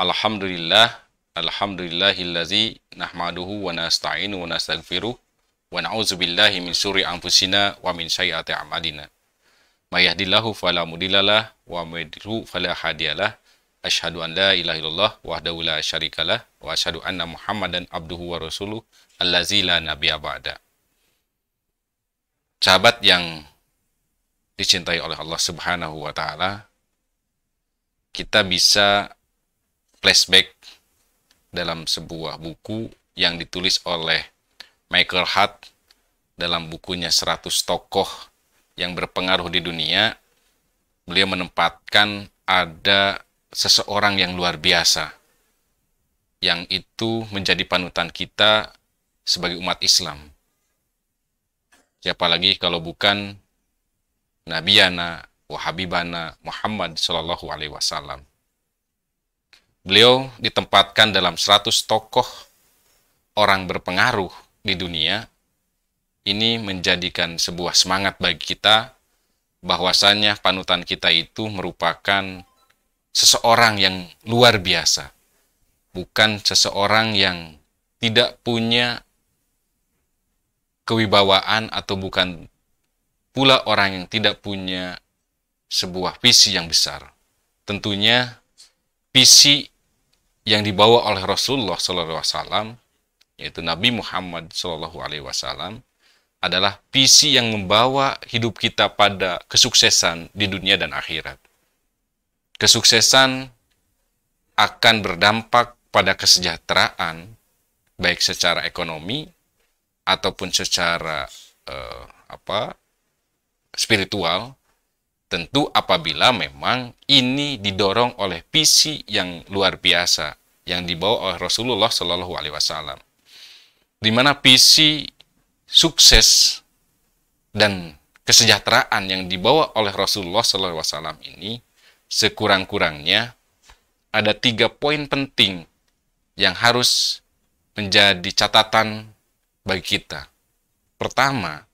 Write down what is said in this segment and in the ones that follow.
Alhamdulillah, alhamdulillahillazi nahmaduhu wa nasta'inu wa nastaghfiruh wa na'udzu billahi min syururi anfusina wa min sayyiati a'malina. May yahdihillahu fala mudhillalah wa may yudhlil fala hadiyalah. Asyhadu an la ilaha illallah wahdahu la syarikalah wa asyhadu anna Muhammadan abduhu wa rasuluh allazi la nabiyya ba'da. Sahabat yang dicintai oleh Allah Subhanahu wa taala, kita bisa flashback dalam sebuah buku yang ditulis oleh Michael Hart dalam bukunya 100 tokoh yang berpengaruh di dunia. Beliau menempatkan ada seseorang yang luar biasa, yang itu menjadi panutan kita sebagai umat Islam. Siapa lagi kalau bukan Nabiyana wa Habibana Muhammad Sallallahu Alaihi Wasallam. Beliau ditempatkan dalam 100 tokoh orang berpengaruh di dunia. Ini menjadikan sebuah semangat bagi kita bahwasanya panutan kita itu merupakan seseorang yang luar biasa, bukan seseorang yang tidak punya kewibawaan atau bukan pula orang yang tidak punya sebuah visi yang besar. Tentunya visi yang dibawa oleh Rasulullah SAW, yaitu Nabi Muhammad SAW, adalah visi yang membawa hidup kita pada kesuksesan di dunia dan akhirat. Kesuksesan akan berdampak pada kesejahteraan, baik secara ekonomi ataupun secara spiritual, tentu apabila memang ini didorong oleh visi yang luar biasa yang dibawa oleh Rasulullah Shallallahu Alaihi Wasallam, di mana visi sukses dan kesejahteraan yang dibawa oleh Rasulullah Shallallahu Alaihi Wasallam ini sekurang-kurangnya ada 3 poin penting yang harus menjadi catatan bagi kita. Pertama,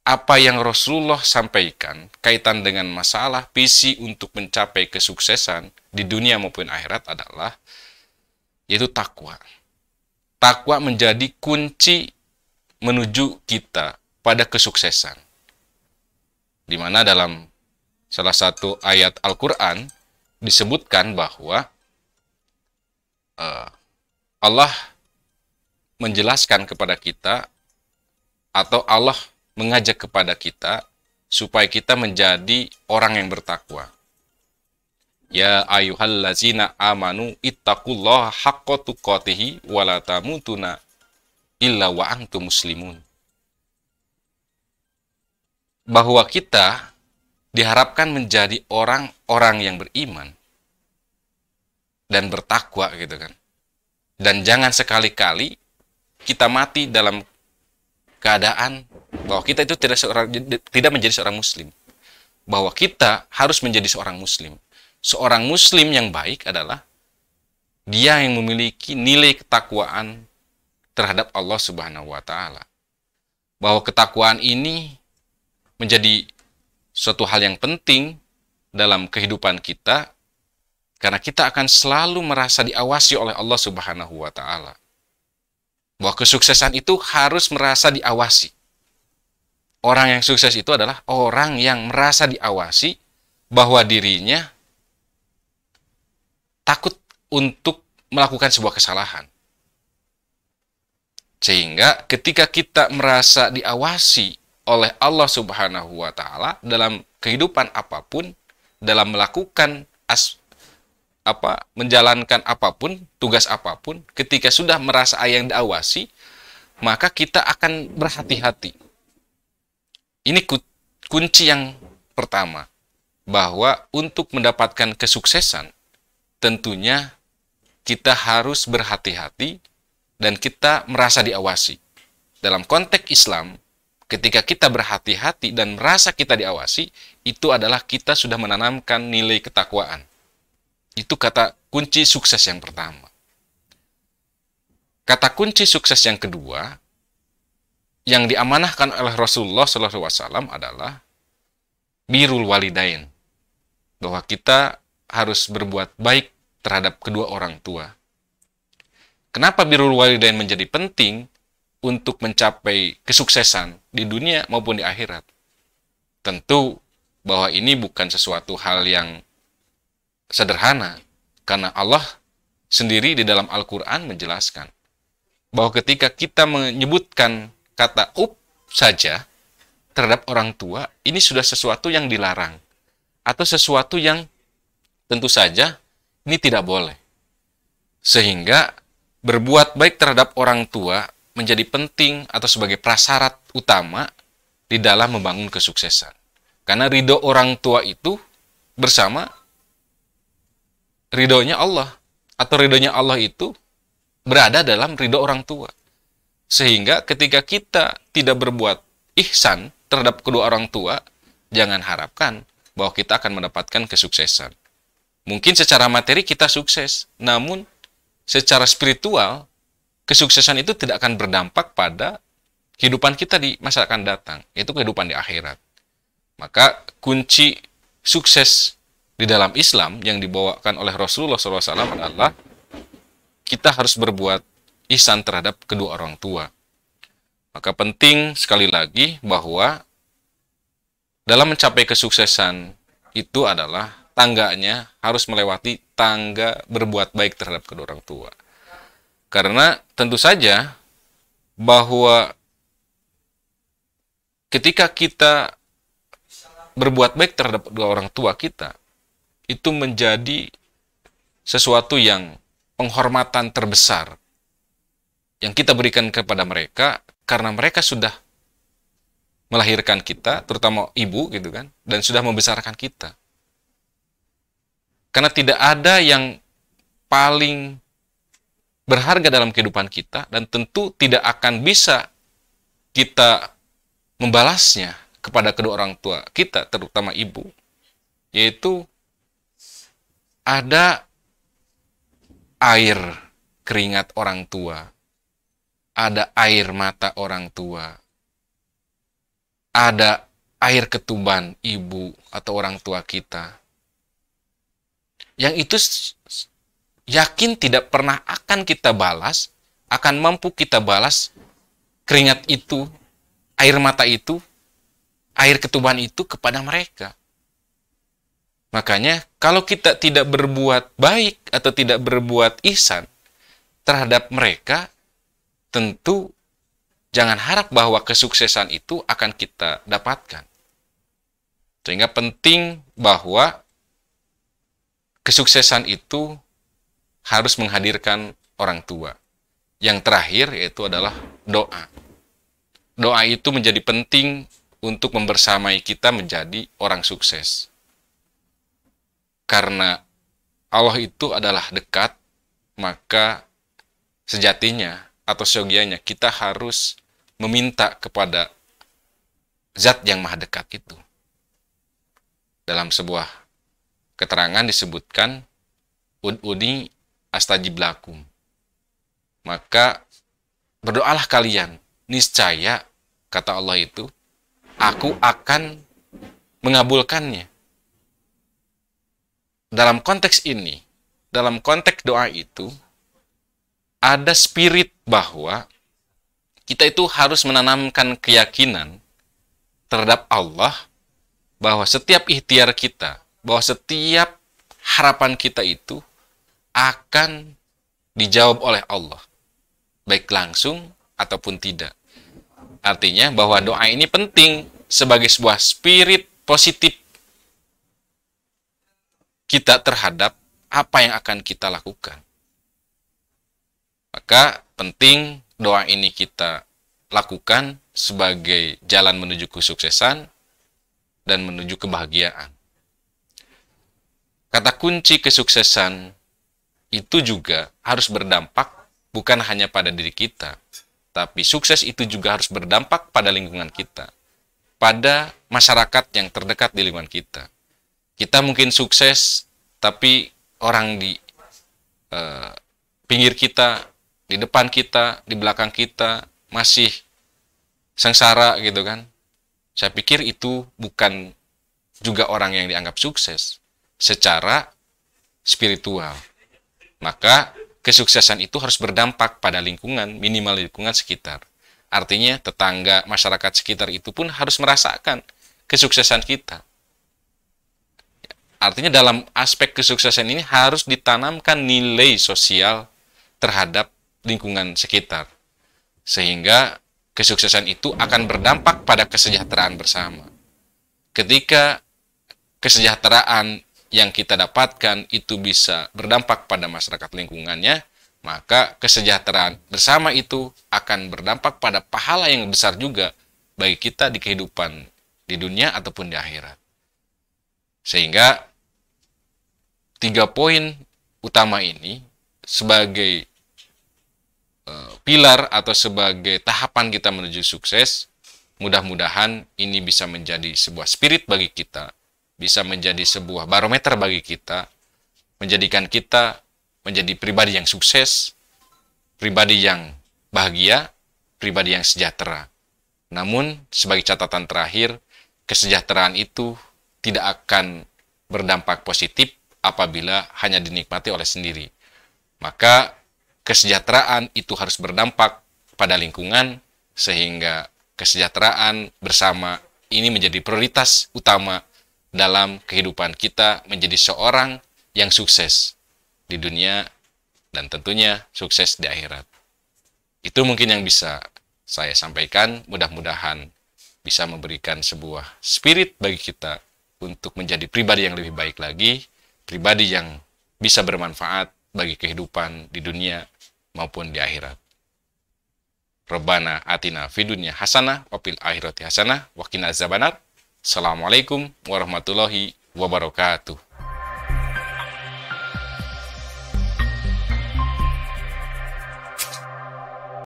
apa yang Rasulullah sampaikan kaitan dengan masalah visi untuk mencapai kesuksesan di dunia maupun akhirat adalah yaitu takwa. Takwa menjadi kunci menuju kita pada kesuksesan. Di mana dalam salah satu ayat Al-Quran disebutkan bahwa Allah menjelaskan kepada kita, atau Allah mengajak kepada kita supaya kita menjadi orang yang bertakwa. Ya ayyuhallazina amanu ittaqullaha haqqa tuqatih wa la tamutunna illa wa antum muslimun. Bahwa kita diharapkan menjadi orang-orang yang beriman dan bertakwa gitu kan. Dan jangan sekali-kali kita mati dalam keadaan bahwa kita itu tidak menjadi seorang muslim. Bahwa kita harus menjadi seorang muslim. Seorang muslim yang baik adalah dia yang memiliki nilai ketakwaan terhadap Allah Subhanahu wa taala. Bahwa ketakwaan ini menjadi suatu hal yang penting dalam kehidupan kita, karena kita akan selalu merasa diawasi oleh Allah Subhanahu wa taala. Bahwa kesuksesan itu harus merasa diawasi. Orang yang sukses itu adalah orang yang merasa diawasi bahwa dirinya takut untuk melakukan sebuah kesalahan. Sehingga ketika kita merasa diawasi oleh Allah Subhanahu wa taala dalam kehidupan apapun, dalam melakukan menjalankan apapun, tugas apapun, ketika sudah merasa yang diawasi, maka kita akan berhati-hati. Ini kunci yang pertama, bahwa untuk mendapatkan kesuksesan, tentunya kita harus berhati-hati dan kita merasa diawasi. Dalam konteks Islam, ketika kita berhati-hati dan merasa kita diawasi, itu adalah kita sudah menanamkan nilai ketakwaan. Itu kata kunci sukses yang pertama. Kata kunci sukses yang kedua, yang diamanahkan oleh Rasulullah SAW adalah birrul walidain. Bahwa kita harus berbuat baik terhadap kedua orang tua. Kenapa birrul walidain menjadi penting untuk mencapai kesuksesan di dunia maupun di akhirat? Tentu bahwa ini bukan sesuatu hal yang sederhana, karena Allah sendiri di dalam Al-Quran menjelaskan bahwa ketika kita menyebutkan kata saja terhadap orang tua, ini sudah sesuatu yang dilarang, atau sesuatu yang tentu saja ini tidak boleh. Sehingga berbuat baik terhadap orang tua menjadi penting atau sebagai prasyarat utama di dalam membangun kesuksesan. Karena ridho orang tua itu bersama ridhonya Allah, atau ridhonya Allah itu berada dalam ridho orang tua. Sehingga ketika kita tidak berbuat ihsan terhadap kedua orang tua, jangan harapkan bahwa kita akan mendapatkan kesuksesan. Mungkin secara materi kita sukses, namun secara spiritual, kesuksesan itu tidak akan berdampak pada kehidupan kita di masa akan datang, yaitu kehidupan di akhirat. Maka kunci sukses di dalam Islam yang dibawakan oleh Rasulullah SAW adalah kita harus berbuat ihsan terhadap kedua orang tua. Maka penting sekali lagi bahwa dalam mencapai kesuksesan itu adalah tangganya harus melewati tangga berbuat baik terhadap kedua orang tua. Karena tentu saja bahwa ketika kita berbuat baik terhadap kedua orang tua kita, itu menjadi sesuatu yang penghormatan terbesar yang kita berikan kepada mereka, karena mereka sudah melahirkan kita, terutama ibu gitu kan, dan sudah membesarkan kita. Karena tidak ada yang paling berharga dalam kehidupan kita, dan tentu tidak akan bisa kita membalasnya kepada kedua orang tua kita, terutama ibu, yaitu ada air keringat orang tua, ada air mata orang tua, ada air ketuban ibu atau orang tua kita, yang itu yakin tidak pernah akan kita balas, akan mampu kita balas keringat itu, air mata itu, air ketuban itu kepada mereka. Makanya kalau kita tidak berbuat baik atau tidak berbuat ihsan terhadap mereka, tentu jangan harap bahwa kesuksesan itu akan kita dapatkan. Sehingga penting bahwa kesuksesan itu harus menghadirkan orang tua. Yang terakhir yaitu adalah doa. Doa itu menjadi penting untuk membersamai kita menjadi orang sukses. Karena Allah itu adalah dekat, maka sejatinya atau seyogianya kita harus meminta kepada zat yang maha dekat itu. Dalam sebuah keterangan disebutkan, ud'uni astajib lakum. Maka berdoalah kalian, niscaya, kata Allah itu, aku akan mengabulkannya. Dalam konteks ini, dalam konteks doa itu, ada spirit bahwa kita itu harus menanamkan keyakinan terhadap Allah, bahwa setiap ikhtiar kita, bahwa setiap harapan kita itu akan dijawab oleh Allah, baik langsung ataupun tidak. Artinya bahwa doa ini penting sebagai sebuah spirit positif kita terhadap apa yang akan kita lakukan. Maka penting doa ini kita lakukan sebagai jalan menuju kesuksesan dan menuju kebahagiaan. Kata kunci kesuksesan itu juga harus berdampak bukan hanya pada diri kita, tapi sukses itu juga harus berdampak pada lingkungan kita, pada masyarakat yang terdekat di lingkungan kita. Kita mungkin sukses, tapi orang di pinggir kita, di depan kita, di belakang kita masih sengsara gitu kan. Saya pikir itu bukan juga orang yang dianggap sukses secara spiritual. maka kesuksesan itu harus berdampak pada lingkungan, minimal lingkungan sekitar. Artinya tetangga, masyarakat sekitar itu pun harus merasakan kesuksesan kita. Artinya dalam aspek kesuksesan ini harus ditanamkan nilai sosial terhadap lingkungan sekitar. Sehingga kesuksesan itu akan berdampak pada kesejahteraan bersama. Ketika kesejahteraan yang kita dapatkan itu bisa berdampak pada masyarakat lingkungannya, maka kesejahteraan bersama itu akan berdampak pada pahala yang besar juga bagi kita di kehidupan di dunia ataupun di akhirat. Sehingga 3 poin utama ini sebagai pilar atau sebagai tahapan kita menuju sukses, mudah-mudahan ini bisa menjadi sebuah spirit bagi kita, bisa menjadi sebuah barometer bagi kita, menjadikan kita menjadi pribadi yang sukses, pribadi yang bahagia, pribadi yang sejahtera. Namun, sebagai catatan terakhir, kesejahteraan itu tidak akan berdampak positif apabila hanya dinikmati oleh sendiri. Maka, kesejahteraan itu harus berdampak pada lingkungan, sehingga kesejahteraan bersama ini menjadi prioritas utama dalam kehidupan kita menjadi seorang yang sukses di dunia dan tentunya sukses di akhirat. Itu mungkin yang bisa saya sampaikan, mudah-mudahan bisa memberikan sebuah spirit bagi kita untuk menjadi pribadi yang lebih baik lagi, pribadi yang bisa bermanfaat bagi kehidupan di dunia maupun di akhirat. Rabbana atina fid dunya hasanah wa fil akhirati hasanah wa qina azabannar. Assalamualaikum warahmatullahi wabarakatuh.